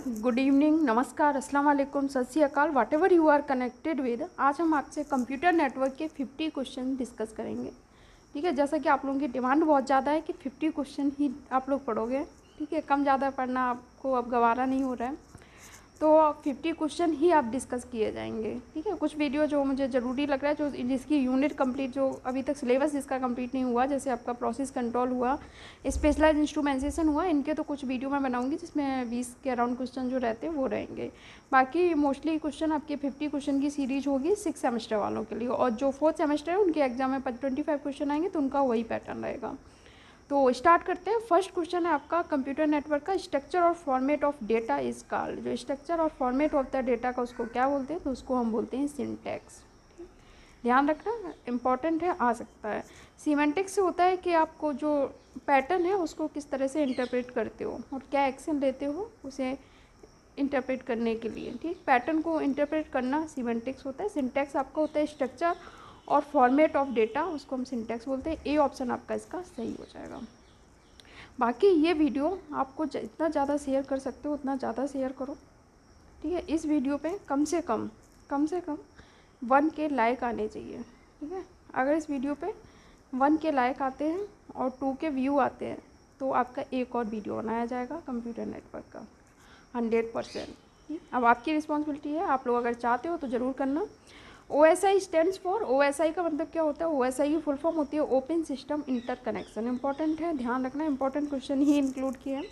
Good evening, नमस्कार, अस्सलाम वालेकुम, सत श्री अकाल, whatever you are connected with. आज हम आपसे कंप्यूटर नेटवर्क के 50 क्वेश्चन डिस्कस करेंगे। ठीक है, जैसा कि आप लोगों की डिमांड बहुत ज़्यादा है कि 50 क्वेश्चन ही आप लोग पढ़ोगे। ठीक है, कम ज़्यादा पढ़ना आपको अब गवारा नहीं हो रहा है, तो 50 क्वेश्चन ही आप डिस्कस किए जाएंगे। ठीक है, कुछ वीडियो जो मुझे ज़रूरी लग रहा है, जो जिसकी यूनिट कंप्लीट, जो अभी तक सिलेबस जिसका कंप्लीट नहीं हुआ, जैसे आपका प्रोसेस कंट्रोल हुआ, स्पेशलाइज इंस्ट्रूमेंटेशन हुआ, इनके तो कुछ वीडियो मैं बनाऊंगी जिसमें 20 के अराउंड क्वेश्चन जो रहते हैं वो रहेंगे। बाकी मोस्टली क्वेश्चन आपके 50 क्वेश्चन की सीरीज होगी 6 सेमेस्टर वालों के लिए, और जो 4th सेमेस्टर है उनके एग्जाम में 25 क्वेश्चन आएंगे, तो उनका वही पैटर्न रहेगा। तो स्टार्ट करते हैं। फर्स्ट क्वेश्चन है आपका कंप्यूटर नेटवर्क का, स्ट्रक्चर और format of data is called. जो स्ट्रक्चर और फॉर्मेट ऑफ द डेटा का उसको क्या बोलते हैं, तो उसको हम बोलते हैं सिंटैक्स। ध्यान रखना, इंपॉर्टेंट है, आ सकता है। सीमेंटिक्स से होता है कि आपको जो पैटर्न है उसको किस तरह से इंटरप्रेट करते हो और क्या एक्शन लेते हो उसे इंटरप्रेट करने के लिए। ठीक, पैटर्न को इंटरप्रेट करना सीमेंटिक्स होता है। सिंटैक्स आपका होता है स्ट्रक्चर और फॉर्मेट ऑफ डेटा, उसको हम सिंटैक्स बोलते हैं। ए ऑप्शन आपका इसका सही हो जाएगा। बाकी ये वीडियो आपको जितना ज़्यादा शेयर कर सकते हो उतना ज़्यादा शेयर करो। ठीक है, इस वीडियो पे कम से कम 1 के लाइक आने चाहिए। ठीक है, अगर इस वीडियो पे 1 के लाइक आते हैं और 2 के व्यू आते हैं तो आपका एक और वीडियो बनाया जाएगा कंप्यूटर नेटवर्क का 100%। अब आपकी रिस्पॉन्सिबिलिटी है, आप लोग अगर चाहते हो तो ज़रूर करना। OSI स्टैंड्स फॉर, OSI का मतलब क्या होता है, OSI की फुल फॉर्म होती है ओपन सिस्टम इंटरकनेक्शन। इंपॉर्टेंट है, ध्यान रखना, इंपॉर्टेंट क्वेश्चन ही इंक्लूड किए हैं,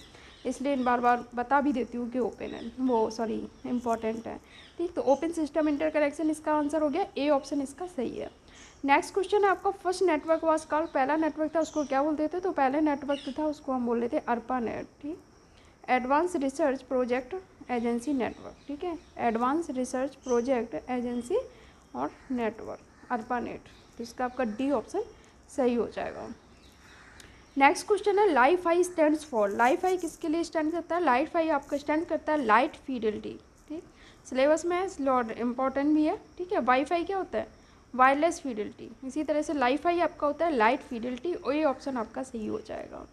इसलिए बार बार बता भी देती हूँ कि ओपन है, वो सॉरी इंपॉर्टेंट है। ठीक, तो ओपन सिस्टम इंटरकनेक्शन इसका आंसर हो गया, ए ऑप्शन इसका सही है। नेक्स्ट क्वेश्चन है आपका, फर्स्ट नेटवर्क वाज कॉल्ड। पहला नेटवर्क था उसको क्या बोलते थे, तो पहले नेटवर्क था उसको हम बोल रहे थे ARPANET। ठीक, advance research project agency network. ठीक है, एडवांस रिसर्च प्रोजेक्ट एजेंसी और नेटवर्क ARPANET, तो इसका आपका डी ऑप्शन सही हो जाएगा। नेक्स्ट क्वेश्चन है लाइफ-आई स्टैंड्स फॉर। लाइफ-आई किसके लिए स्टैंड करता है, लाइफ-आई आपका स्टैंड करता है लाइट फिडेलिटी। ठीक, सिलेबस में इंपॉर्टेंट भी है। ठीक है, वाईफाई क्या होता है, वायरलेस फिडेलिटी। इसी तरह से लाइफ-आई आपका होता है लाइट फिडेलिटी, और ये ऑप्शन आपका सही हो जाएगा।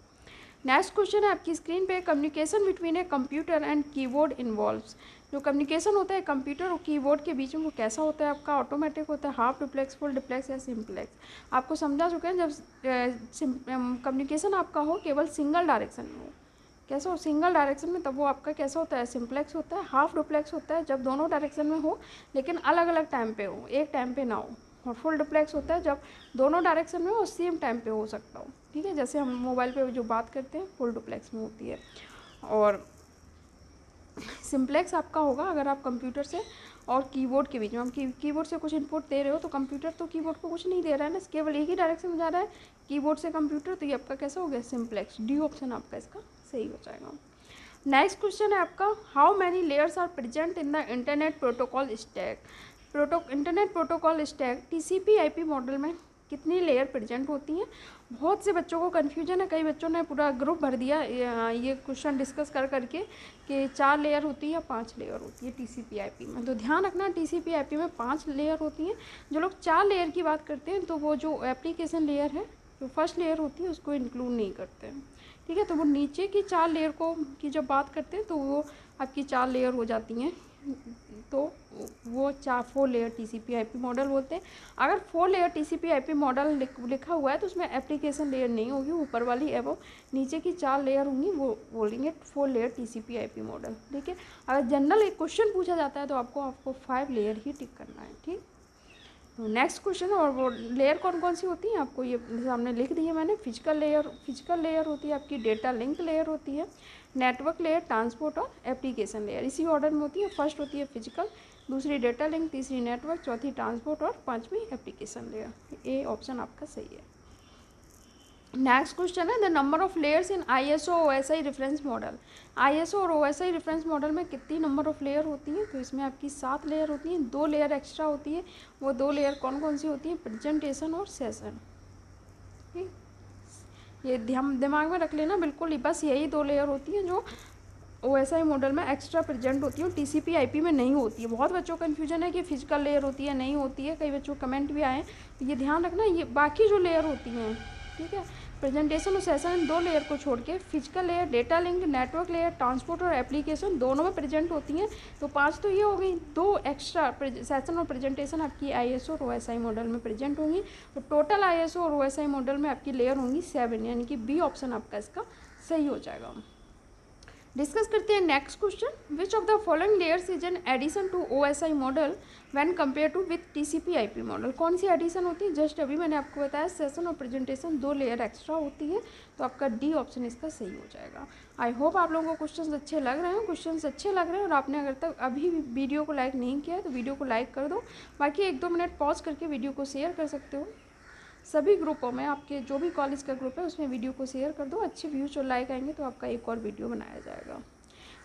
नेक्स्ट क्वेश्चन है आपकी स्क्रीन पे, communication between a computer and keyboard involves. जो कम्युनिकेशन होता है कंप्यूटर और कीबोर्ड के बीच में, वो कैसा होता है आपका, ऑटोमेटिक होता है, हाफ डुप्लेक्स, फुल डुप्लेक्स या सिंप्लेक्स। आपको समझा चुके हैं, जब कम्युनिकेशन आपका हो केवल सिंगल डायरेक्शन में हो, कैसा हो, सिंगल डायरेक्शन में, तब वो आपका कैसा होता है, सिंप्लेक्स होता है। हाफ डुप्लेक्स होता है जब दोनों डायरेक्शन में हो लेकिन अलग अलग टाइम पे हो, एक टाइम पे ना हो। और फुल डुप्लेक्स होता है जब दोनों डायरेक्शन में हो और सेम टाइम पे हो सकता हो। ठीक है, जैसे हम मोबाइल पे जो बात करते हैं फुल डुप्लेक्स में होती है। और सिंप्लेक्स आपका होगा अगर आप कंप्यूटर से और कीबोर्ड के बीच में, हम कीबोर्ड से कुछ इनपुट दे रहे हो तो कंप्यूटर तो कीबोर्ड को कुछ नहीं दे रहा है ना, केवल एक ही डायरेक्शन में जा रहा है कीबोर्ड से कंप्यूटर, तो ये आपका कैसा हो गया, सिंप्लेक्स। डी ऑप्शन आपका इसका सही हो जाएगा। नेक्स्ट क्वेश्चन है आपका, how many layers are present in the internet protocol stack. Internet protocol stack TCP/IP model में कितनी लेयर प्रेजेंट होती हैं। बहुत से बच्चों को कन्फ्यूजन है, कई बच्चों ने पूरा ग्रुप भर दिया ये क्वेश्चन डिस्कस कर करके कि 4 लेयर होती है या 5 लेयर होती है TCP/IP में। तो ध्यान रखना, TCP/IP में 5 लेयर होती हैं। जो लोग 4 लेयर की बात करते हैं तो वो जो एप्लीकेशन लेयर है, जो फर्स्ट लेयर होती है, उसको इंक्लूड नहीं करते हैं। ठीक है, तो वो नीचे की 4 लेयर को की जब बात करते हैं तो वो आपकी 4 लेयर हो जाती हैं, तो वो 4 लेयर TCP/IP मॉडल बोलते हैं। अगर 4 लेयर TCP/IP मॉडल लिखा हुआ है तो उसमें एप्लीकेशन लेयर नहीं होगी, ऊपर वाली एवं नीचे की 4 लेयर होंगी, वो बोलेंगे 4 लेयर TCP/IP मॉडल। ठीक है, अगर जनरल एक क्वेश्चन पूछा जाता है तो आपको 5 लेयर ही टिक करना है। ठीक, तो नेक्स्ट क्वेश्चन, और वो लेयर कौन कौन सी होती हैं आपको ये सामने लिख दी है मैंने। फिजिकल लेयर होती है आपकी, डेटा लिंक लेयर होती है, नेटवर्क लेयर, ट्रांसपोर्ट और एप्लीकेशन लेयर, इसी ऑर्डर में होती है। फर्स्ट होती है फिजिकल, दूसरी डेटा लिंक, तीसरी नेटवर्क, चौथी ट्रांसपोर्ट और 5वीं एप्लीकेशन लेयर। ए ऑप्शन आपका सही है। नेक्स्ट क्वेश्चन है, the number of layers in ISO OSI reference model. ISO और OSI रेफरेंस मॉडल में कितनी नंबर ऑफ लेयर होती हैं, तो इसमें आपकी 7 लेयर होती हैं, 2 लेयर एक्स्ट्रा होती है। वो 2 लेयर कौन कौन सी होती हैं, प्रेजेंटेशन और सेशन। ठीक, ये दिमाग में रख लेना बिल्कुल, बस यही 2 लेयर होती हैं जो OSI मॉडल में एक्स्ट्रा प्रेजेंट होती है, TCP/IP में नहीं होती है। बहुत बच्चों को कन्फ्यूजन है कि फिजिकल लेयर होती है, नहीं होती है, कई बच्चों को कमेंट भी आए, तो ये ध्यान रखना, ये बाकी जो लेयर होती हैं, ठीक है, प्रेजेंटेशन और सेशन 2 लेयर को छोड़ के physical layer, data link, network layer, transport और एप्लीकेशन दोनों में प्रेजेंट होती हैं। तो 5 तो ये हो गई, 2 एक्स्ट्रा सेशन और प्रेजेंटेशन आपकी ISO और OSI मॉडल में प्रेजेंट होंगी। तो टोटल ISO और OSI मॉडल में आपकी लेयर होंगी 7, यानी कि बी ऑप्शन आपका इसका सही हो जाएगा। डिस्कस करते हैं next question, which of the following layers is an addition to OSI model when compare to with TCP/IP model. कौन सी एडिशन होती है? जस्ट अभी मैंने आपको बताया सेशन और प्रेजेंटेशन 2 लेयर एक्स्ट्रा होती है, तो आपका डी ऑप्शन इसका सही हो जाएगा। आई होप आप लोगों को क्वेश्चन अच्छे लग रहे हैं। क्वेश्चन अच्छे लग रहे हैं और आपने अगर तक अभी भी वीडियो को लाइक नहीं किया है तो वीडियो को लाइक कर दो, बाकी 1-2 मिनट पॉज करके वीडियो को शेयर कर सकते हो। सभी ग्रुपों में, आपके जो भी कॉलेज का ग्रुप है उसमें वीडियो को शेयर कर दो। अच्छे व्यूज और लाइक आएंगे तो आपका एक और वीडियो बनाया जाएगा।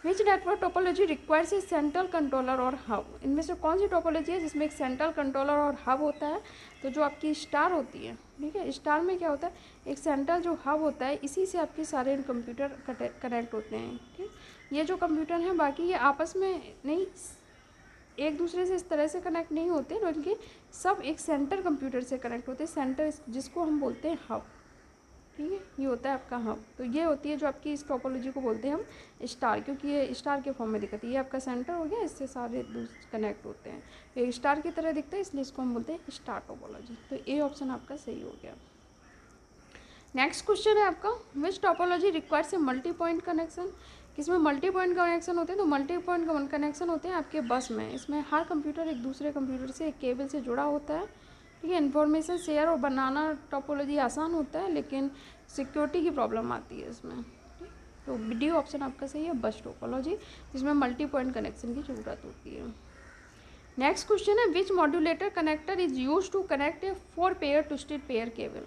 Which network topology requires a central controller or hub. इनमें से कौन सी टोपोलॉजी है जिसमें एक सेंट्रल कंट्रोलर और हब होता है? तो जो आपकी स्टार होती है, ठीक है, स्टार में क्या होता है, एक सेंट्रल जो हब होता है, इसी से आपके सारे कंप्यूटर कनेक्ट होते हैं। ठीक, ये जो कंप्यूटर हैं बाकी ये आपस में नहीं, एक दूसरे से इस तरह से कनेक्ट नहीं होते, बल्कि सब एक सेंटर कंप्यूटर से कनेक्ट होते हैं, सेंटर जिसको हम बोलते हैं हब। ठीक है, ये होता है आपका हब। तो ये होती है जो आपकी इस टोपोलॉजी को बोलते हैं हम स्टार, क्योंकि ये स्टार के फॉर्म में दिखती है। ये आपका सेंटर हो गया, इससे सारे कनेक्ट होते हैं, ये स्टार की तरह दिखता है, इसलिए इसको हम बोलते हैं स्टार टोपोलॉजी। तो ए ऑप्शन आपका सही हो गया। नेक्स्ट क्वेश्चन है आपका, which topology requires a multi point connection. किसमें मल्टी पॉइंट कनेक्शन होते हैं? तो मल्टी पॉइंट कनेक्शन होते हैं आपके बस में। इसमें हर कंप्यूटर एक दूसरे कंप्यूटर से एक केबल से जुड़ा होता है। ठीक है, इन्फॉर्मेशन शेयर और बनाना टोपोलॉजी आसान होता है, लेकिन सिक्योरिटी की प्रॉब्लम आती है इसमें। तो डी ऑप्शन आपका सही है, बस टोपोलॉजी, जिसमें मल्टी पॉइंट कनेक्शन की ज़रूरत होती है। नेक्स्ट क्वेश्चन है, which modulator connector is use to connect a 4 pair twisted pair cable.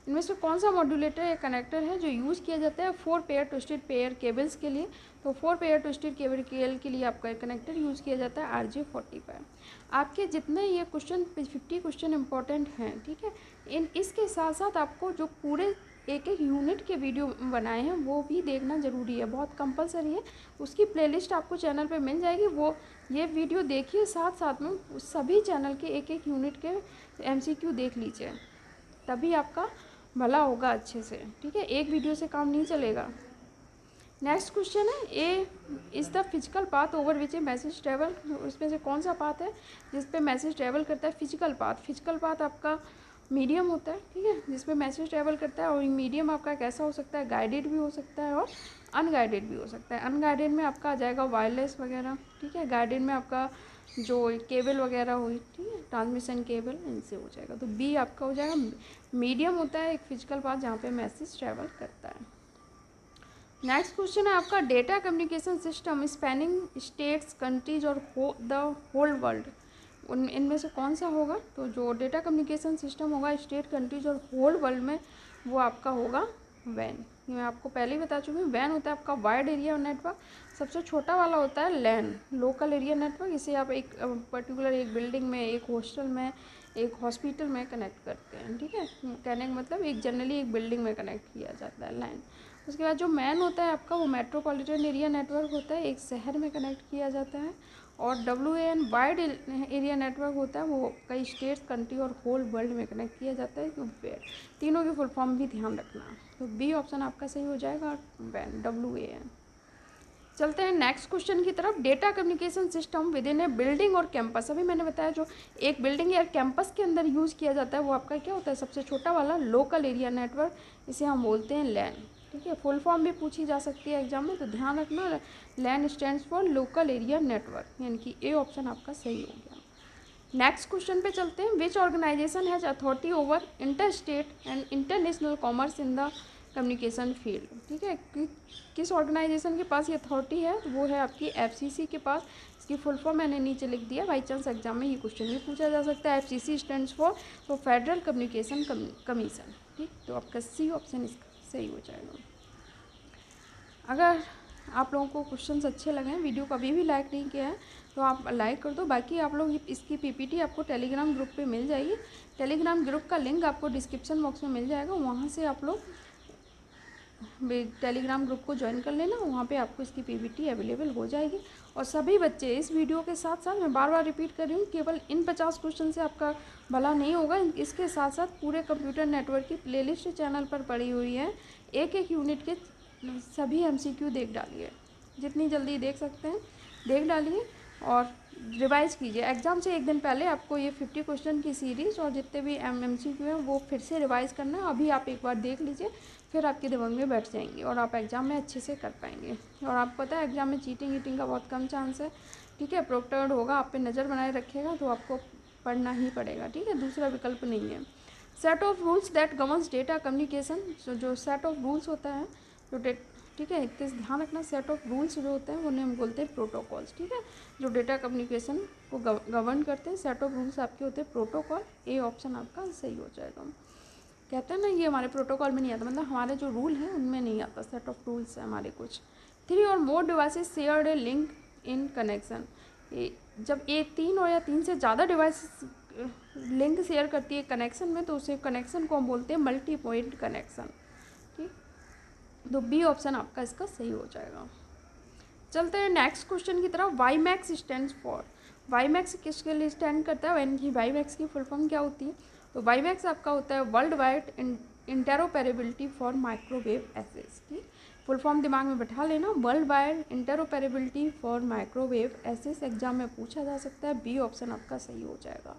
इनमें से कौन सा मॉड्यूलेटर या कनेक्टर है जो यूज़ किया जाता है 4 पेयर ट्विस्टेड पेयर केबल्स के लिए? तो 4 पेयर ट्विस्टेड केबल के लिए आपका कनेक्टर यूज़ किया जाता है RJ45। आपके जितने ये क्वेश्चन 50 क्वेश्चन इंपॉर्टेंट हैं, ठीक है, इसके साथ साथ आपको जो पूरे एक यूनिट के वीडियो बनाए हैं वो भी देखना ज़रूरी है, बहुत कंपलसरी है। उसकी प्लेलिस्ट आपको चैनल पे मिल जाएगी, वो ये वीडियो देखिए, साथ साथ में सभी चैनल के एक यूनिट के MCQ देख लीजिए, तभी आपका भला होगा अच्छे से। ठीक है, एक वीडियो से काम नहीं चलेगा। नेक्स्ट क्वेश्चन है, A is the physical path over which A message travel. उसमें से कौन सा पाथ है जिस पे मैसेज ट्रेवल करता है? Physical path. फिजिकल पाथ आपका मीडियम होता है, ठीक है, जिसमें मैसेज ट्रेवल करता है। और मीडियम आपका कैसा हो सकता है? गाइडेड भी हो सकता है और अनगाइडेड भी हो सकता है। अनगाइडेड में आपका आ जाएगा वायरलेस वगैरह, ठीक है। गाइडेड में आपका जो केबल वगैरह हुई, ठीक है, ट्रांसमिशन केबल, इनसे हो जाएगा। तो बी आपका हो जाएगा। मीडियम होता है एक फिजिकल पाथ जहाँ पे मैसेज ट्रेवल करता है। नेक्स्ट क्वेश्चन है आपका, data communication system spanning states, countries और द होल वर्ल्ड। इनमें से कौन सा होगा? तो जो डेटा कम्युनिकेशन सिस्टम होगा स्टेट, कंट्रीज और होल वर्ल्ड में, वो आपका होगा वैन। ये मैं आपको पहले ही बता चुकी हूँ। वैन होता है आपका वाइड एरिया नेटवर्क, सबसे छोटा वाला होता है लैन, लोकल एरिया नेटवर्क। इसे आप एक पर्टिकुलर एक बिल्डिंग में, एक हॉस्टल में, एक हॉस्पिटल में कनेक्ट करते हैं। ठीक है, कहने का मतलब एक जनरली एक बिल्डिंग में कनेक्ट किया जाता है लैन। उसके बाद जो मैन होता है आपका, वो मेट्रोपॉलिटन एरिया नेटवर्क होता है, एक शहर में कनेक्ट किया जाता है। और WAN वाइड एरिया नेटवर्क होता है, वो कई स्टेट्स, कंट्री और होल वर्ल्ड में कनेक्ट किया जाता है। तो तीनों की फुल फॉर्म भी ध्यान रखना। तो बी ऑप्शन आपका सही हो जाएगा, WAN, WAN। चलते हैं नेक्स्ट क्वेश्चन की तरफ, data communication system with in A building और कैंपस। अभी मैंने बताया जो एक बिल्डिंग या कैंपस के अंदर यूज़ किया जाता है वो आपका क्या होता है? सबसे छोटा वाला लोकल एरिया नेटवर्क, इसे हम बोलते हैं लैन। ठीक है, फुल फॉर्म भी पूछी जा सकती है एग्जाम में, तो ध्यान रखना, LAN stands for local area network, यानी कि ए ऑप्शन आपका सही हो गया। नेक्स्ट क्वेश्चन पे चलते हैं, which organization has authority over inter state and international commerce in the communication field. ठीक है, किस ऑर्गेनाइजेशन के पास ये अथॉरिटी है? वो है आपकी FCC के पास। इसकी फुल फॉर्म मैंने नीचे लिख दिया, बाई चांस एग्जाम में ये क्वेश्चन भी पूछा जा सकता है। FCC स्टैंड्स फॉर तो फेडरल कम्युनिकेशन कमीशन। ठीक, तो आपका सी ऑप्शन इसका सही हो जाएगा। अगर आप लोगों को क्वेश्चंस अच्छे लगे हैं, वीडियो को अभी भी लाइक नहीं किया है तो आप लाइक कर दो। बाकी आप लोग इसकी PPT आपको टेलीग्राम ग्रुप पे मिल जाएगी। टेलीग्राम ग्रुप का लिंक आपको डिस्क्रिप्शन बॉक्स में मिल जाएगा, वहाँ से आप लोग टेलीग्राम ग्रुप को ज्वाइन कर लेना, वहाँ पे आपको इसकी पीपीटी अवेलेबल हो जाएगी। और सभी बच्चे इस वीडियो के साथ साथ, मैं बार बार रिपीट कर रही हूँ, केवल इन 50 क्वेश्चन से आपका भला नहीं होगा, इसके साथ साथ पूरे कंप्यूटर नेटवर्क की प्लेलिस्ट चैनल पर पड़ी हुई है। एक एक यूनिट के सभी MCQ देख डालिए, जितनी जल्दी देख सकते हैं देख डालिए और रिवाइज़ कीजिए। एग्ज़ाम से एक दिन पहले आपको ये 50 क्वेश्चन की सीरीज़ और जितने भी MCQ हैं वो फिर से रिवाइज़ करना है। अभी आप एक बार देख लीजिए, फिर आपके दिमाग में बैठ जाएंगे और आप एग्ज़ाम में अच्छे से कर पाएंगे। और आपको पता है एग्ज़ाम में चीटिंग वीटिंग का बहुत कम चांस है, ठीक है। प्रोक्टर्ड होगा, आप पे नज़र बनाए रखेगा, तो आपको पढ़ना ही पड़ेगा, ठीक है, दूसरा विकल्प नहीं है। Set of rules that governs data communication, जो सेट ऑफ रूल्स होता है जो ठीक है, इस ध्यान रखना, सेट ऑफ रूल्स जो होते हैं उन्हें हम बोलते हैं प्रोटोकॉल्स, ठीक है, जो डेटा कम्युनिकेशन को गवर्न करते हैं। सेट ऑफ रूल्स आपके होते हैं प्रोटोकॉल। ए ऑप्शन आपका सही हो जाएगा। कहते हैं ना ये हमारे प्रोटोकॉल में नहीं आता, मतलब हमारे जो रूल हैं उनमें नहीं आता, सेट ऑफ रूल्स है हमारे कुछ। 3 or more devices shared a link in connection, जब एक 3 और या 3 से ज़्यादा डिवाइस लिंक शेयर करती है कनेक्शन में, तो उसे कनेक्शन को हम बोलते हैं मल्टी पॉइंट कनेक्शन, ठीक। तो बी ऑप्शन आपका इसका सही हो जाएगा। चलते हैं नेक्स्ट क्वेश्चन की तरफ। वाईमैक्स स्टैंड्स फॉर, वाईमैक्स किसके लिए स्टैंड करता है, यानी कि वाईमैक्स की फुल फॉर्म क्या होती है। तो वाईमैक्स आपका होता है world wide interoperability for microwave access की फुल फॉर्म दिमाग में बैठा लेना, world wide interoperability for microwave access. Exam में पूछा जा सकता है, बी ऑप्शन आपका सही हो जाएगा।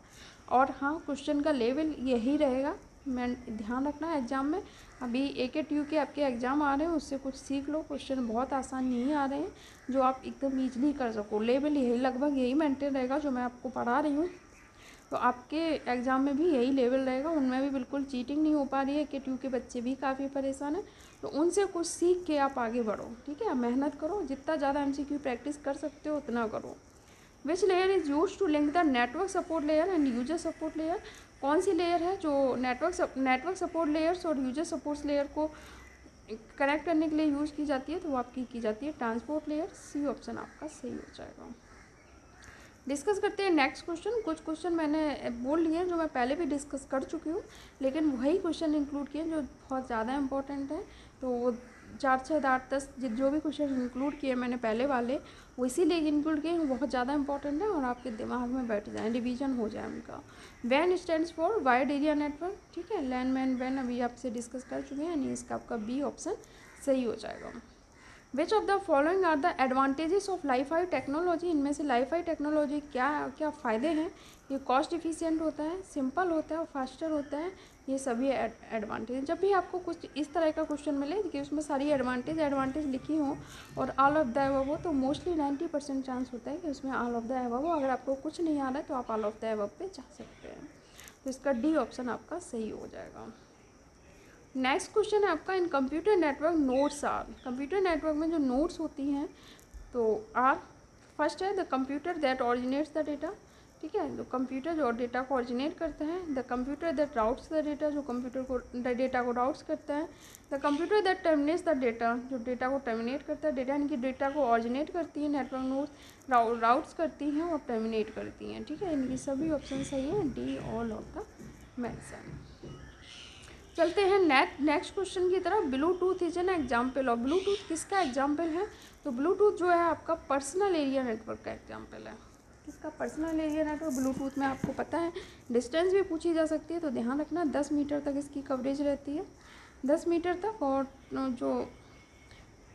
और हाँ, क्वेश्चन का लेवल यही रहेगा, मैं ध्यान रखना एग्जाम में। अभी AKTU के आपके एग्ज़ाम आ रहे हैं, उससे कुछ सीख लो, क्वेश्चन बहुत आसान नहीं आ रहे हैं जो आप एकदम ईजिली कर सको। लेवल यही लगभग यही मेंटेन रहेगा जो मैं आपको पढ़ा रही हूँ, तो आपके एग्ज़ाम में भी यही लेवल रहेगा। उनमें भी बिल्कुल चीटिंग नहीं हो पा रही है, AKTU के बच्चे भी काफ़ी परेशान हैं, तो उनसे कुछ सीख के आप आगे बढ़ो, ठीक है। मेहनत करो, जितना ज़्यादा MCQ प्रैक्टिस कर सकते हो उतना करो। Which layer is use to link the network support layer and user support layer, कौन सी लेयर है जो नेटवर्क सपोर्ट लेयर्स और यूजर सपोर्ट लेयर को कनेक्ट करने के लिए यूज़ की जाती है, तो वो आपकी की जाती है ट्रांसपोर्ट लेयर। सी ऑप्शन आपका सही हो जाएगा। डिस्कस करते हैं नेक्स्ट क्वेश्चन। कुछ क्वेश्चन मैंने बोल लिए हैं जो मैं पहले भी डिस्कस कर चुकी हूँ, लेकिन वही क्वेश्चन इंक्लूड किए जो बहुत ज़्यादा इंपॉर्टेंट है। तो वो 4, 6, 8, 10 जो भी क्वेश्चन इंक्लूड किए मैंने पहले वाले, वो इसीलिए इंक्लूड किए, बहुत ज़्यादा इंपॉर्टेंट है और आपके दिमाग में बैठ जाए, रिवीजन हो जाए उनका। वैन stands for wide area network, ठीक है। लैंड मैन वैन अभी आपसे डिस्कस कर चुके हैं, यानी इसका आपका बी ऑप्शन सही हो जाएगा। Which of the following are the advantages of LiFi technology, इनमें से लाईफाई टेक्नोलॉजी क्या क्या फ़ायदे हैं। ये कॉस्ट इफिशिएंट होता है, सिंपल होता है और फास्टर होता है, ये सभी एडवांटेज। जब भी आपको कुछ इस तरह का क्वेश्चन मिले कि उसमें सारी एडवांटेज लिखी हो और ऑल ऑफ द अबव हो, तो मोस्टली 90% चांस होता है कि उसमें ऑल ऑफ द अबव हो। अगर आपको कुछ नहीं आ रहा है तो आप ऑल ऑफ द अबव पे जा सकते हैं, तो इसका डी ऑप्शन आपका सही हो जाएगा। नेक्स्ट क्वेश्चन है आपका, in computer network nodes are, computer network में जो नोड्स होती हैं तो आर, फर्स्ट है the computer that originates the data, ठीक है, जो कंप्यूटर जो डेटा को ऑरिजिनेट करता है। The computer that routes the data, जो कंप्यूटर को डेटा को राउट्स करता है। The computer that terminates the data, जो डेटा को टर्मिनेट करता है। डेटा यानी कि डेटा को ऑरिजिनेट करती है नेटवर्क नोड्स, राउट्स करती हैं और टर्मिनेट करती हैं, ठीक है। इनकी सभी ऑप्शन सही है, D all of the mention. चलते हैं नेक्स्ट क्वेश्चन की तरफ। Bluetooth is an example of, Bluetooth किसका एग्जाम्पल है, तो ब्लूटूथ जो है आपका पर्सनल एरिया नेटवर्क का एग्जाम्पल है। किसका पर्सनल एरिया नेटवर्क, ब्लूटूथ में आपको पता है डिस्टेंस भी पूछी जा सकती है, तो ध्यान रखना 10 मीटर तक इसकी कवरेज रहती है, 10 मीटर तक, और जो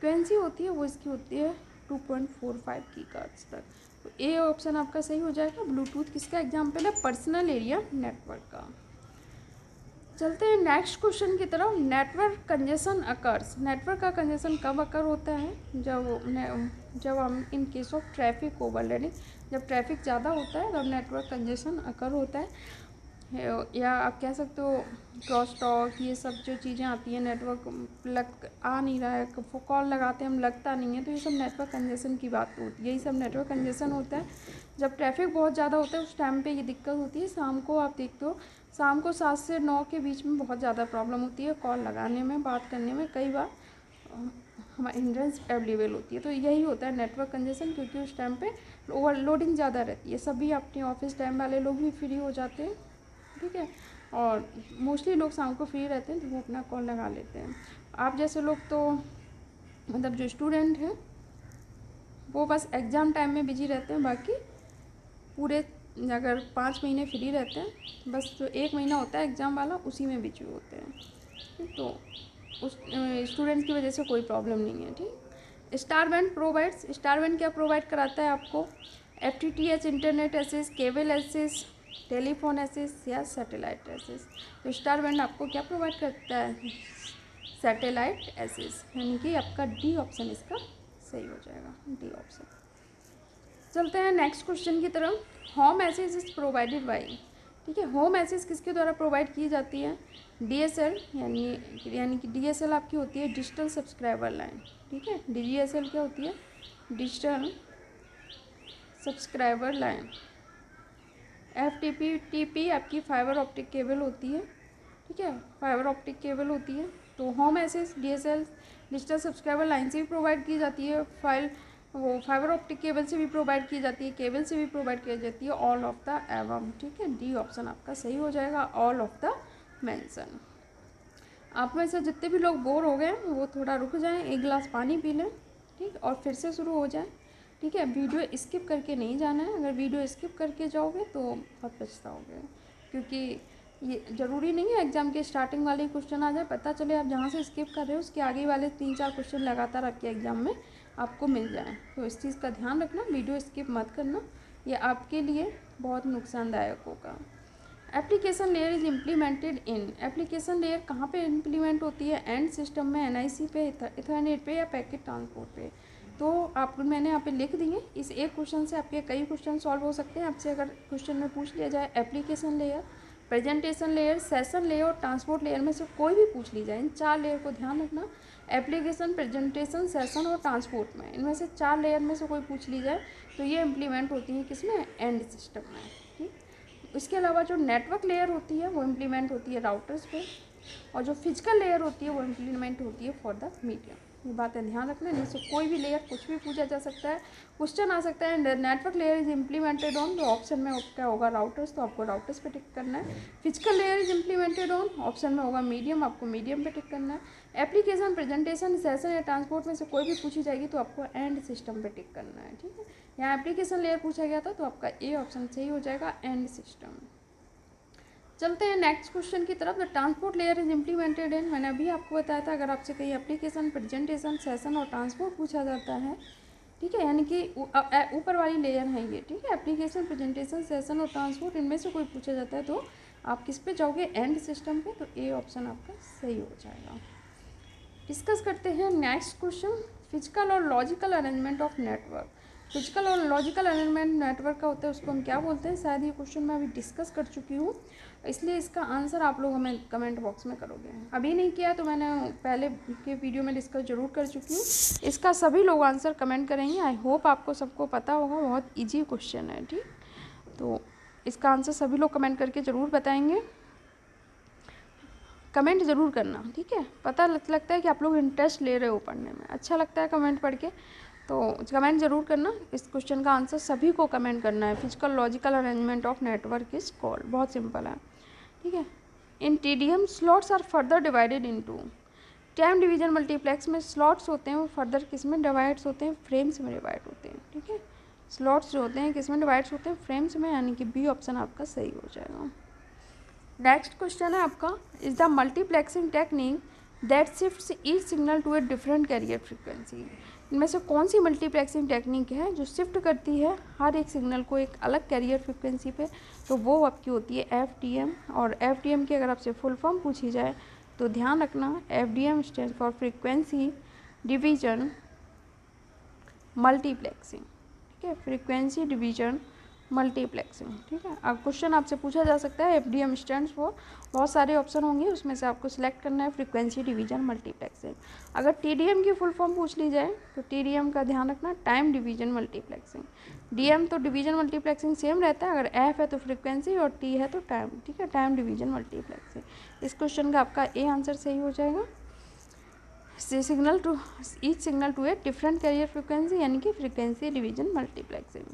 फ्रीक्वेंसी होती है वो इसकी होती है 2.45 गीगाहर्ट्ज़ तक। तो ए ऑप्शन आपका सही हो जाएगा। ब्लूटूथ किसका एग्जाम्पल है, पर्सनल एरिया नेटवर्क का। चलते हैं नेक्स्ट क्वेश्चन की तरफ। नेटवर्क कंजेशन अकर्स, नेटवर्क का कंजेशन कब अकर होता है, जब हम in case of traffic overloading, जब ट्रैफिक ज़्यादा होता है तब नेटवर्क कंजेशन अकर होता है। या आप कह सकते हो क्रॉस टॉक, ये सब जो चीज़ें आती हैं, नेटवर्क आ नहीं रहा है, कॉल लगाते हैं हम लगता नहीं है, तो ये सब नेटवर्क कंजेशन की बात होती है, यही सब नेटवर्क कंजेशन होता है। जब ट्रैफिक बहुत ज़्यादा होता है उस टाइम पे ये दिक्कत होती है। शाम को आप देखते हो, शाम को 7 से 9 के बीच में बहुत ज़्यादा प्रॉब्लम होती है कॉल लगाने में, बात करने में, कई बार हमारी हिंड्रेंस अवेलेबल होती है। तो यही होता है नेटवर्क कंजेशन, क्योंकि उस टाइम पे ओवरलोडिंग ज़्यादा रहती है। सभी अपने ऑफिस टाइम वाले लोग भी फ्री हो जाते हैं, ठीक है, और मोस्टली लोग शाम को फ्री रहते हैं तो वो अपना कॉल लगा लेते हैं। आप जैसे लोग तो मतलब जो स्टूडेंट हैं वो बस एग्ज़ाम टाइम में बिजी रहते हैं, बाकी पूरे अगर 5 महीने फ्री रहते हैं, बस जो 1 महीना होता है एग्ज़ाम वाला उसी में बिजी होते हैं। ठीक, तो उस स्टूडेंट की वजह से कोई प्रॉब्लम नहीं है। ठीक, स्टारबैंड प्रोवाइड्स, स्टारबैंड क्या प्रोवाइड कराता है आपको? FTTH internet access, cable access, telephone access या सैटेलाइट एक्सेस। तो स्टारबैंड आपको क्या प्रोवाइड करता है? सैटेलाइट एक्सेस, यानी कि आपका डी ऑप्शन इसका सही हो जाएगा, डी ऑप्शन। चलते हैं नेक्स्ट क्वेश्चन की तरफ। Home access is provided by, ठीक है, होम एक्सेस किसके द्वारा प्रोवाइड की जाती है? DSL, यानी कि DSL आपकी होती है डिजिटल सब्सक्राइबर लाइन। ठीक है, DSL क्या होती है? Digital subscriber line. FTP आपकी फाइबर ऑप्टिक केबल होती है। ठीक है, फाइबर ऑप्टिक केबल होती है। तो home access DSL digital subscriber line से भी प्रोवाइड की जाती है, फाइबर ऑप्टिक केबल से भी प्रोवाइड की जाती है, केबल से भी प्रोवाइड की जाती है, ऑल ऑफ द एवम। ठीक है, डी ऑप्शन आपका सही हो जाएगा, ऑल ऑफ द मेंशन। आप में से जितने भी लोग बोर हो गए वो थोड़ा रुक जाएं, एक गिलास पानी पी लें, ठीक, और फिर से शुरू हो जाए। ठीक है, वीडियो स्किप करके नहीं जाना है, अगर वीडियो स्किप करके जाओगे तो बहुत पछताओगे, क्योंकि ये ज़रूरी नहीं है एग्ज़ाम के स्टार्टिंग वाले क्वेश्चन आ जाए, पता चले आप जहाँ से स्किप कर रहे हो उसके आगे वाले 3-4 क्वेश्चन लगातार आपके एग्ज़ाम में आपको मिल जाए। तो इस चीज़ का ध्यान रखना, वीडियो स्किप मत करना, ये आपके लिए बहुत नुकसानदायक होगा। Application layer is implemented in, application layer कहाँ पे इम्प्लीमेंट होती है? एंड सिस्टम में, NIC पे, इथरनेट पे या पैकेट ट्रांसपोर्ट पे। तो आप मैंने यहाँ पे लिख दिए, इस एक क्वेश्चन से आपके कई क्वेश्चन सॉल्व हो सकते हैं। आपसे अगर क्वेश्चन में पूछ लिया जाए application layer, presentation layer, session layer और ट्रांसपोर्ट लेयर में से कोई भी पूछ ली जाए, इन 4 लेयर को ध्यान रखना, एप्लीकेशन, प्रेजेंटेशन, सेशन और ट्रांसपोर्ट में, इनमें से 4 लेयर में से कोई पूछ ली जाए तो ये इम्प्लीमेंट होती है किसमें? एंड सिस्टम में। ठीक, इसके अलावा जो नेटवर्क लेयर होती है वो इम्प्लीमेंट होती है राउटर्स पे, और जो फिजिकल लेयर होती है वो इम्प्लीमेंट होती है फॉर द मीडियम। ये बातें ध्यान रखना, इनमें से कोई भी लेयर कुछ भी पूछा जा सकता है, क्वेश्चन आ सकता है। Network layer is implemented on, तो ऑप्शन में क्या होगा? राउटर्स, तो आपको राउटर्स पे टिक करना है। Physical layer is implemented on, option में होगा मीडियम, आपको मीडियम पे टिक करना है। एप्लीकेशन, प्रेजेंटेशन, सेशन या ट्रांसपोर्ट में से कोई भी पूछी जाएगी तो आपको एंड सिस्टम पे टिक करना है। ठीक है, यहाँ एप्लीकेशन लेयर पूछा गया था तो आपका ए ऑप्शन सही हो जाएगा, एंड सिस्टम। चलते हैं नेक्स्ट क्वेश्चन की तरफ। The transport layer is implemented in, मैंने अभी आपको बताया था, अगर आपसे कहीं एप्लीकेशन, प्रेजेंटेशन, सेशन और ट्रांसपोर्ट पूछा जाता है, ठीक है, यानी कि ऊपर वाली लेयर है ये। ठीक है, एप्लीकेशन, प्रेजेंटेशन, सेशन और ट्रांसपोर्ट, इनमें से कोई पूछा जाता है तो आप किस पे जाओगे? एंड सिस्टम पे, तो ए ऑप्शन आपका सही हो जाएगा। डिस्कस करते हैं नेक्स्ट क्वेश्चन, फिजिकल और logical arrangement of network. Physical और लॉजिकल अरेंजमेंट नेटवर्क का होता है, उसको हम क्या बोलते हैं? शायद ये क्वेश्चन मैं अभी डिस्कस कर चुकी हूँ, इसलिए इसका आंसर आप लोग हमें कमेंट बॉक्स में करोगे। अभी नहीं किया तो मैंने पहले के वीडियो में डिस्कस जरूर कर चुकी हूँ, इसका सभी लोग आंसर कमेंट करेंगे। आई होप आपको सबको पता होगा, बहुत ईजी क्वेश्चन है। ठीक, तो इसका आंसर सभी लोग कमेंट करके ज़रूर बताएंगे, कमेंट ज़रूर करना। ठीक है, पता लगता है कि आप लोग इंटरेस्ट ले रहे हो पढ़ने में, अच्छा लगता है कमेंट पढ़ के, तो कमेंट ज़रूर करना। इस क्वेश्चन का आंसर सभी को कमेंट करना है। Physical logical arrangement of network is called, बहुत सिंपल है। ठीक है, in TDM slots are further divided into, time division multiplex में स्लॉट्स होते हैं वो फर्दर किस में डिवाइड्स होते हैं? फ्रेम्स में डिवाइड होते हैं। ठीक है, स्लॉट्स जो होते हैं किस में डिवाइड्स होते हैं? फ्रेम्स में, यानी कि बी ऑप्शन आपका सही हो जाएगा। नेक्स्ट क्वेश्चन है आपका, is the multiplexing technique that shifts each signal to a different carrier frequency. इनमें से कौन सी मल्टीप्लेक्सिंग टेक्निक है जो शिफ्ट करती है हर एक सिग्नल को एक अलग कैरियर फ्रीक्वेंसी पे? तो वो आपकी होती है FDM, और FDM की अगर आपसे फुल फॉर्म पूछी जाए तो ध्यान रखना, FDM stand for frequency division multiplexing. ठीक है, फ्रीक्वेंसी डिवीजन मल्टीप्लेक्सिंग। ठीक है, अब क्वेश्चन आपसे पूछा जा सकता है FDM स्टैंड्स फॉर, बहुत सारे ऑप्शन होंगे उसमें से आपको सिलेक्ट करना है फ्रीक्वेंसी डिवीजन मल्टीप्लेक्सिंग। अगर TDM की फुल फॉर्म पूछ ली जाए तो TDM का ध्यान रखना, टाइम डिवीजन मल्टीप्लेक्सिंग। DM तो डिवीजन मल्टीप्लेक्सिंग सेम रहता है, अगर F है तो फ्रीक्वेंसी और T है तो टाइम। ठीक है, टाइम डिवीजन मल्टीप्लेक्सिंग। इस क्वेश्चन का आपका ए आंसर सही हो जाएगा। Signal to each signal to a different carrier frequency, यानी कि frequency division multiplexing.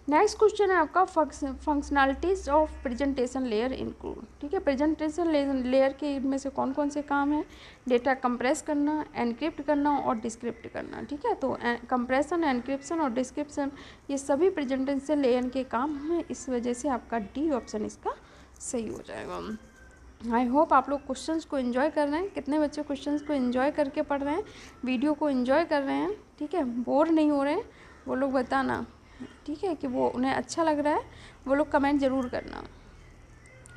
Next question है आपका functionalities of presentation layer include. ठीक है, प्रेजेंटेशन लेयर के इनमें से कौन कौन से काम हैं? डेटा कंप्रेस करना, एनक्रिप्ट करना और डिस्क्रिप्ट करना। ठीक है, तो कंप्रेशन, एनक्रिप्शन और डिस्क्रिप्शन ये सभी प्रेजेंटेशन लेयर के काम हैं। इस वजह से आपका डी ऑप्शन इसका सही हो जाएगा। आई होप आप लोग क्वेश्चंस को एंजॉय कर रहे हैं। कितने बच्चे क्वेश्चंस को एंजॉय करके पढ़ रहे हैं, वीडियो को एंजॉय कर रहे हैं? ठीक है, बोर नहीं हो रहे हैं वो लोग बताना। ठीक है, कि वो उन्हें अच्छा लग रहा है, वो लोग कमेंट ज़रूर करना।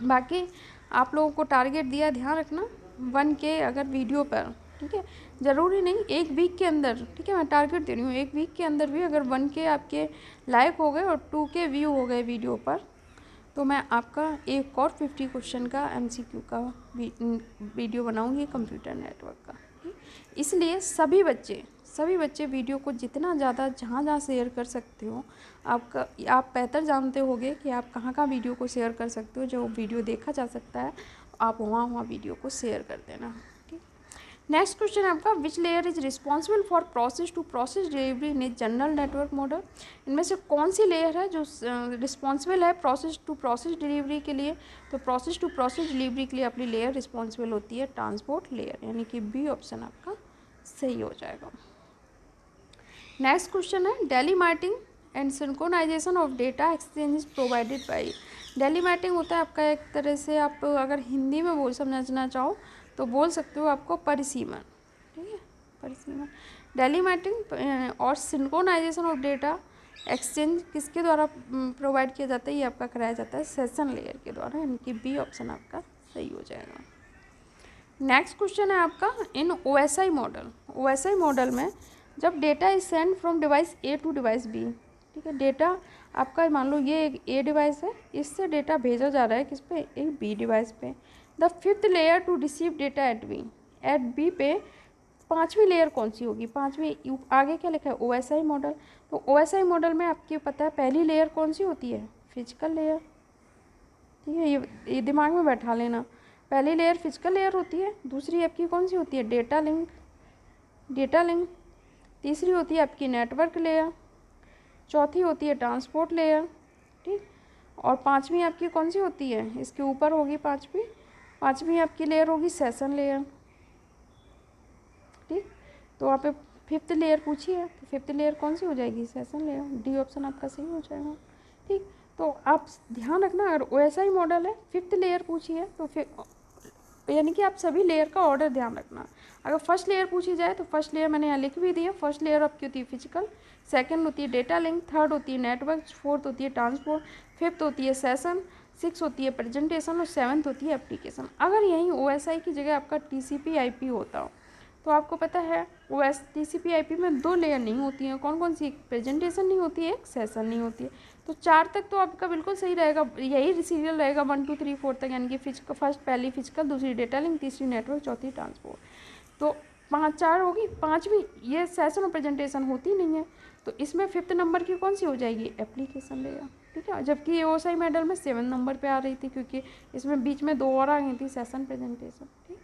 बाकी आप लोगों को टारगेट दिया, ध्यान रखना 1K अगर वीडियो पर। ठीक है, ज़रूरी नहीं एक वीक के अंदर। ठीक है, मैं टारगेट दे रही हूँ, एक वीक के अंदर भी अगर 1K आपके लाइक हो गए और 2K व्यू हो गए वीडियो पर, तो मैं आपका एक और 50 क्वेश्चन का MCQ का वीडियो बनाऊंगी कंप्यूटर नेटवर्क का। इसलिए सभी बच्चे वीडियो को जितना ज़्यादा जहाँ जहाँ शेयर कर सकते हो, आप बेहतर जानते होगे कि आप कहाँ कहाँ वीडियो को शेयर कर सकते हो, जो वीडियो देखा जा सकता है आप वहाँ वीडियो को शेयर कर देना। ठीक, नेक्स्ट क्वेश्चन है आपका, which layer is responsible for process to process delivery in general network model. इनमें से कौन सी लेयर है जो रिस्पॉन्सिबल है प्रोसेस टू प्रोसेस डिलीवरी के लिए? तो प्रोसेस टू प्रोसेस डिलीवरी के लिए अपनी लेयर रिस्पॉन्सिबल होती है ट्रांसपोर्ट लेयर, यानी कि बी ऑप्शन आपका सही हो जाएगा। नेक्स्ट क्वेश्चन है, delimiting and synchronization of data exchange provided by. Delimiting होता है आपका एक तरह से, आप अगर हिंदी में समझना चाहो तो बोल सकते हो आपको परिसीमन। ठीक है, परिसीमन। डेलीमाइटिंग और सिंक्रोनाइजेशन ऑफ डेटा एक्सचेंज किसके द्वारा प्रोवाइड किया जाता है? ये आपका कराया जाता है सेशन लेयर के द्वारा, यानी कि बी ऑप्शन आपका सही हो जाएगा। नेक्स्ट क्वेश्चन है आपका, in OSI model. OSI model में जब data is send from device A to device B। ठीक है, डेटा आपका मान लो ये एक A डिवाइस है, इससे डेटा भेजा जा रहा है किस पे? एक B डिवाइस पे। The fifth layer to receive data at B पे पांचवी लेयर कौन सी होगी? पांचवी आगे क्या लिखा है? OSI model. तो OSI मॉडल में आपको पता है पहली लेयर कौन सी होती है? Physical layer. ठीक है, ये दिमाग में बैठा लेना, पहली लेयर फिजिकल लेयर होती है, दूसरी आपकी कौन सी होती है? Data link. तीसरी होती है आपकी नेटवर्क लेयर, चौथी होती है ट्रांसपोर्ट लेयर। ठीक, और पांचवी आपकी कौन सी होती है? इसके ऊपर होगी पांचवी आपकी लेयर होगी सेशन लेयर। ठीक, तो वहाँ पे फिफ्थ लेयर पूछी है, तो फिफ्थ लेयर कौन सी हो जाएगी? Session layer. डी ऑप्शन आपका सही हो जाएगा। ठीक, तो आप ध्यान रखना, अगर OSI मॉडल है फिफ्थ लेयर पूछी है तो फिर यानी कि आप सभी लेयर का ऑर्डर ध्यान रखना। अगर फर्स्ट लेयर पूछी जाए तो फर्स्ट लेयर मैंने यहाँ लिख भी दी है। फर्स्ट लेयर आपकी होती है फिजिकल, सेकंड होती है डेटा लिंक, थर्ड होती है नेटवर्क, फोर्थ होती है ट्रांसपोर्ट, फिफ्थ होती है सेशन, सिक्स होती है प्रेजेंटेशन और सेवन्थ होती है एप्लीकेशन। अगर यहीं OSI की जगह आपका TCP/IP होता हो तो आपको पता है TCP/IP में 2 लेयर नहीं होती हैं। कौन कौन सी? एक प्रेजेंटेशन नहीं होती है, एक सेशन नहीं होती है। तो 4 तक तो आपका बिल्कुल सही रहेगा, यही सीरियल रहेगा 1 2 3 4 तक, यानी कि फर्स्ट पहली फिजिकल, दूसरी डेटा लिंक, तीसरी नेटवर्क, चौथी ट्रांसपोर्ट। तो 4 होगी, पाँचवीं ये सेशन और प्रेजेंटेशन होती नहीं है, तो इसमें फिफ्थ नंबर की कौन सी हो जाएगी? Application layer. ठीक है, जबकि ये OSI मॉडल में 7 नंबर पे आ रही थी, क्योंकि इसमें बीच में 2 और आ गई थी, सेशन प्रेजेंटेशन। ठीक,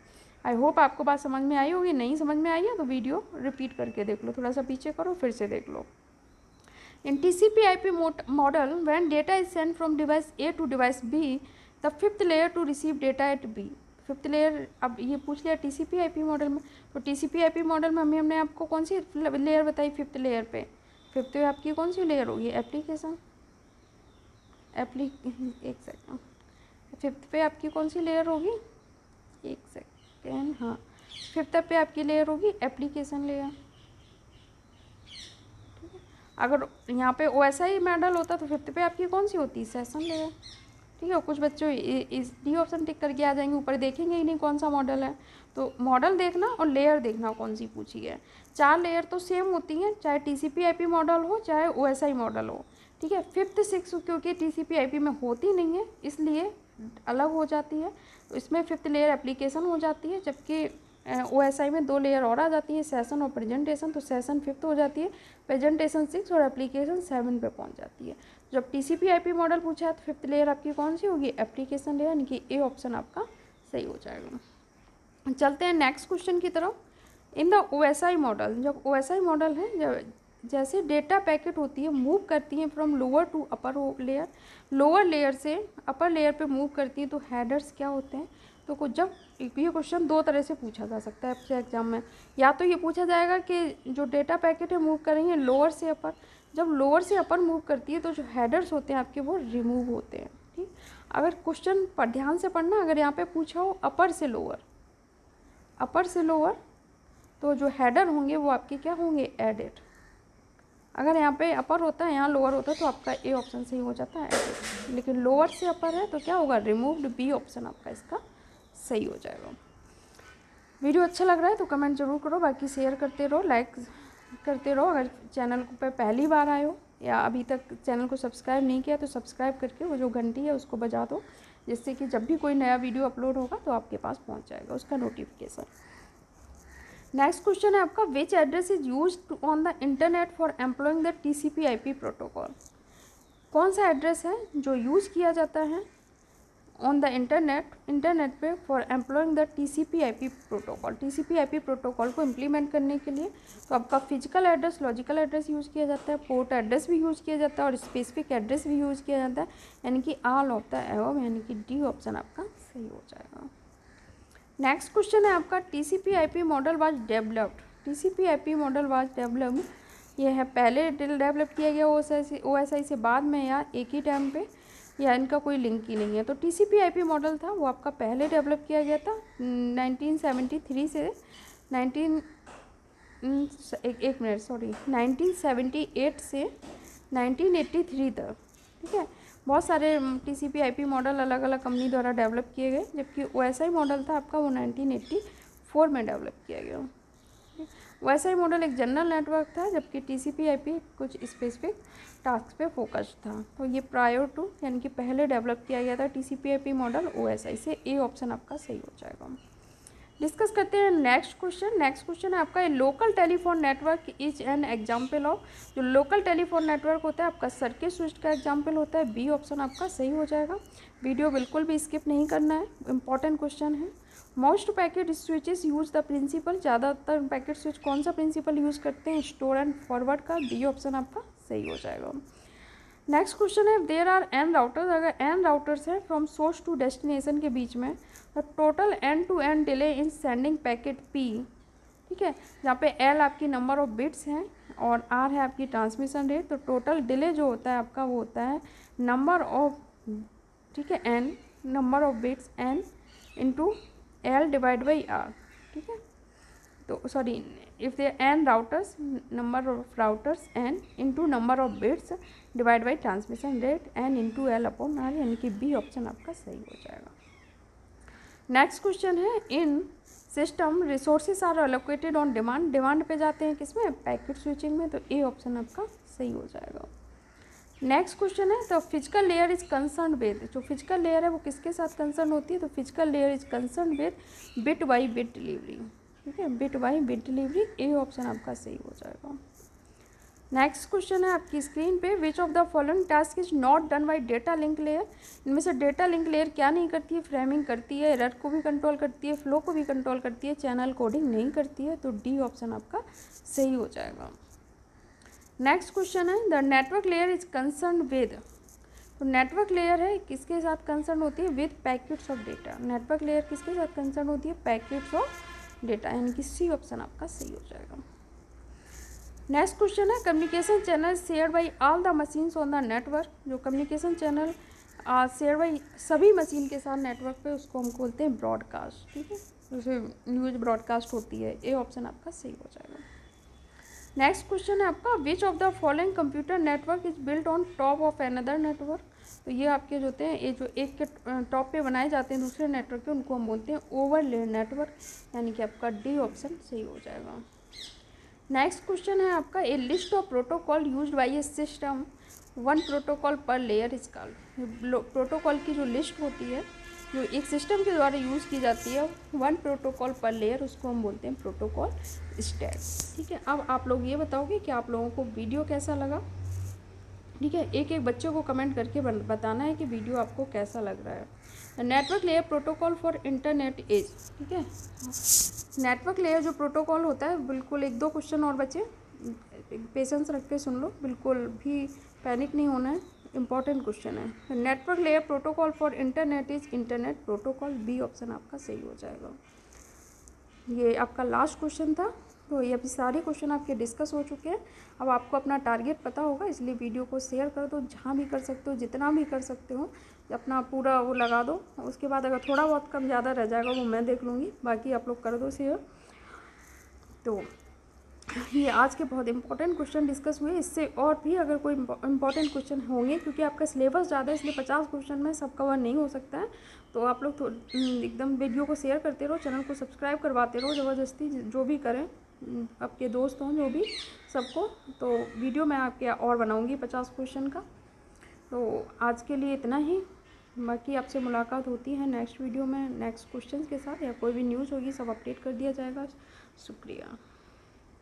आई होप आपको बात समझ में आई होगी। नहीं समझ में आई है तो वीडियो रिपीट करके देख लो, थोड़ा सा पीछे करो फिर से देख लो। In TCP/IP model when data is send from device A to device B, the fifth layer to receive data at B। Fifth layer, अब ये पूछ लिया TCP/IP मॉडल में, तो TCP/IP मॉडल में हमने आपको कौन सी लेयर बताई? फिफ्थ लेयर पे। फिफ्थ पे आपकी कौन सी लेयर होगी? एप्लीकेशन। एक सेकेंड, फिफ्थ पे आपकी कौन सी लेयर होगी? एक सेकेंड, हाँ, फिफ्थ पे आपकी लेयर होगी एप्लीकेशन लेयर। अगर यहाँ पे OSI मॉडल होता तो फिफ्थ पे आपकी कौन सी होती? Session layer. ठीक है, कुछ बच्चों इस डी ऑप्शन टिक करके आ जाएंगे, ऊपर देखेंगे ही नहीं कौन सा मॉडल है। तो मॉडल देखना और लेयर देखना कौन सी पूछी है। 4 लेयर तो सेम होती हैं, चाहे TCP/IP मॉडल हो चाहे OSI मॉडल हो। ठीक है, फिफ्थ सिक्स क्योंकि TCP/IP में होती नहीं है इसलिए अलग हो जाती है, तो इसमें फिफ्थ लेयर एप्लीकेशन हो जाती है, जबकि OSI में 2 लेयर और आ जाती है, सेशन और प्रेजेंटेशन। तो सेशन फिफ्थ हो जाती है, प्रेजेंटेशन 6 और एप्लीकेशन 7 पे पहुंच जाती है। जब TCP/IP मॉडल पूछा है तो फिफ्थ लेयर आपकी कौन सी होगी? एप्लीकेशन लेयर, यानी कि ए ऑप्शन आपका सही हो जाएगा। चलते हैं नेक्स्ट क्वेश्चन की तरफ। इन द OSI मॉडल, जब OSI मॉडल है, जब जैसे डेटा पैकेट होती है मूव करती हैं from lower to upper layer, lower layer से अपर लेयर पे मूव करती हैं, तो हेडर्स क्या होते हैं। तो कुछ जब ये क्वेश्चन दो तरह से पूछा जा सकता है आपसे एग्जाम में, या तो ये पूछा जाएगा कि जो डेटा पैकेट है मूव कर रही हैं लोअर से अपर, जब लोअर से अपर मूव करती है तो जो हेडर्स होते हैं आपके वो रिमूव होते हैं। ठीक, अगर क्वेश्चन पर ध्यान से पढ़ना, अगर यहाँ पे पूछा हो अपर से लोअर, अपर से लोअर, तो जो हेडर होंगे वो आपके क्या होंगे, एडेड। अगर यहाँ पे अपर होता है, यहाँ लोअर होता है, तो आपका ए ऑप्शन सही हो जाता है एडिट। लेकिन लोअर से अपर है तो क्या होगा, रिमूव्ड, बी ऑप्शन आपका इसका सही हो जाएगा। वीडियो अच्छा लग रहा है तो कमेंट जरूर करो, बाकी शेयर करते रहो, लाइक करते रहो। अगर चैनल पे पहली बार आए हो या अभी तक चैनल को सब्सक्राइब नहीं किया तो सब्सक्राइब करके वो जो घंटी है उसको बजा दो, जिससे कि जब भी कोई नया वीडियो अपलोड होगा तो आपके पास पहुँच जाएगा उसका नोटिफिकेशन। नेक्स्ट क्वेश्चन है आपका, which address is used on the internet for employing the TCP/IP protocol. कौन सा एड्रेस है जो यूज़ किया जाता है ऑन द इंटरनेट पे for employing the TCP/IP protocol. TCP/IP protocol को इम्प्लीमेंट करने के लिए तो आपका physical address, logical address use किया जाता है, पोर्ट एड्रेस भी यूज़ किया जाता है और स्पेसिफिक एड्रेस भी यूज़ किया जाता है, यानी कि ऑल ऑफ द अबव, यानी कि डी ऑप्शन आपका सही हो जाएगा। नेक्स्ट क्वेश्चन है आपका, TCP/IP model was developed. TCP/IP model was developed, ये है पहले डेवलप किया गया OSI से बाद में, या एक ही टाइम पे, या इनका कोई लिंक ही नहीं है। तो TCP/IP मॉडल था वो आपका पहले डेवलप किया गया था 1978 से 1978 तक। ठीक है, बहुत सारे TCP/IP मॉडल अलग अलग कंपनी द्वारा डेवलप किए गए, जबकि OSI मॉडल था आपका वो 1984 में डेवलप किया गया। OSI मॉडल एक जनरल नेटवर्क था, जबकि TCP/IP कुछ स्पेसिफिक टास्क पे फोकस था। तो ये प्रायर टू, यानी कि पहले डेवलप किया गया था TCP/IP मॉडल OSI से, ए ऑप्शन आपका सही हो जाएगा। डिस्कस करते हैं नेक्स्ट क्वेश्चन। नेक्स्ट क्वेश्चन है आपका, local telephone network is an example of. जो लोकल टेलीफोन नेटवर्क होता है आपका सर्किट स्विच का एग्जाम्पल होता है, बी ऑप्शन आपका सही हो जाएगा। वीडियो बिल्कुल भी स्किप नहीं करना है, इंपॉर्टेंट क्वेश्चन है। Most packet switches use the principle, ज़्यादातर पैकेट स्विच कौन सा प्रिंसिपल यूज़ करते हैं, स्टोर एंड फॉरवर्ड का, डी ऑप्शन आपका सही हो जाएगा। नेक्स्ट क्वेश्चन है, देयर आर एन राउटर्स, अगर एन राउटर्स हैं फ्रॉम सोर्स टू डेस्टिनेशन के बीच में, तो total end to end delay in sending packet P. ठीक है, जहाँ पे एल आपकी नंबर ऑफ बिट्स हैं और आर है आपकी ट्रांसमिशन रेट, तो टोटल डिले जो होता है आपका वो होता है नंबर ऑफ, ठीक है, N number of bits N into L divide by R. ठीक है, तो sorry, if they N routers, number of routers N into number of bits divide by transmission rate N into L upon R, यानी कि B option आपका सही हो जाएगा। Next question है, in system resources are allocated on demand, demand पे जाते हैं किसमें, पैकेट स्विचिंग में, तो ए ऑप्शन आपका सही हो जाएगा। नेक्स्ट क्वेश्चन है, तो physical layer is concern with, जो फिजिकल लेयर है वो किसके साथ कंसर्न होती है, तो physical layer is concern with bit by bit delivery. ठीक है, bit by bit delivery, A option आपका सही हो जाएगा। नेक्स्ट क्वेश्चन है आपकी स्क्रीन पे, विच of the following task is not done by data link layer. इनमें से डेटा लिंक लेयर क्या नहीं करती है, फ्रेमिंग करती है, एरर को भी कंट्रोल करती है, फ्लो को भी कंट्रोल करती है, चैनल कोडिंग नहीं करती है, तो डी ऑप्शन आपका सही हो जाएगा। नेक्स्ट क्वेश्चन है, the network layer is concern with, तो नेटवर्क लेयर है किसके साथ कंसर्न होती है, with packets of data. Network layer किसके साथ कंसर्न होती है, पैकेट्स ऑफ डेटा, यानी कि सी ऑप्शन आपका सही हो जाएगा। नेक्स्ट क्वेश्चन है, communication channel share by all the machines on the network, जो कम्युनिकेशन चैनल शेयर बाई सभी मशीन के साथ नेटवर्क पे, उसको हम बोलते हैं ब्रॉडकास्ट। ठीक है, जैसे न्यूज़ ब्रॉडकास्ट होती है, ए ऑप्शन आपका सही हो जाएगा। नेक्स्ट क्वेश्चन है आपका, विच of the following computer network is built on top of another network. तो ये आपके जो होते हैं, ये जो एक के टॉप पे बनाए जाते हैं दूसरे नेटवर्क के, उनको हम बोलते हैं ओवरले नेटवर्क, यानी कि आपका डी ऑप्शन सही हो जाएगा। नेक्स्ट क्वेश्चन है आपका, a list of protocol used by a system, one protocol per layer is called. Protocol की जो लिस्ट होती है जो एक सिस्टम के द्वारा यूज़ की जाती है, वन प्रोटोकॉल पर लेयर, उसको हम बोलते हैं प्रोटोकॉल स्टैक। ठीक है, अब आप लोग ये बताओगे कि आप लोगों को वीडियो कैसा लगा। ठीक है, एक एक बच्चों को कमेंट करके बताना है कि वीडियो आपको कैसा लग रहा है। Network layer protocol for internet is, ठीक है, नेटवर्क लेयर जो प्रोटोकॉल होता है, बिल्कुल एक दो क्वेश्चन और बचे, पेशेंस रख के सुन लो, बिल्कुल भी पैनिक नहीं होना है, इंपॉर्टेंट क्वेश्चन है। Network layer protocol for internet is internet protocol, B option आपका सही हो जाएगा। ये आपका लास्ट क्वेश्चन था। तो ये अभी सारे क्वेश्चन आपके डिस्कस हो चुके हैं। अब आपको अपना टारगेट पता होगा, इसलिए वीडियो को शेयर कर दो, जहाँ भी कर सकते हो, जितना भी कर सकते हो अपना पूरा वो लगा दो। उसके बाद अगर थोड़ा बहुत कम ज़्यादा रह जाएगा वो मैं देख लूँगी, बाकी आप लोग कर दो शेयर। तो ये आज के बहुत इंपॉर्टेंट क्वेश्चन डिस्कस हुए। इससे और भी अगर कोई इंपॉर्टेंट क्वेश्चन होंगे, क्योंकि आपका सिलेबस ज़्यादा है इसलिए 50 क्वेश्चन में सब कवर नहीं हो सकता है। तो आप लोग एकदम वीडियो को शेयर करते रहो, चैनल को सब्सक्राइब करवाते रहो ज़बरदस्ती, जो भी करें आपके दोस्त हों जो भी, सबको। तो वीडियो मैं आपके और बनाऊँगी 50 क्वेश्चन का। तो आज के लिए इतना ही, बाकी आपसे मुलाकात होती है नेक्स्ट वीडियो में नेक्स्ट क्वेश्चन के साथ, या कोई भी न्यूज़ होगी सब अपडेट कर दिया जाएगा। शुक्रिया।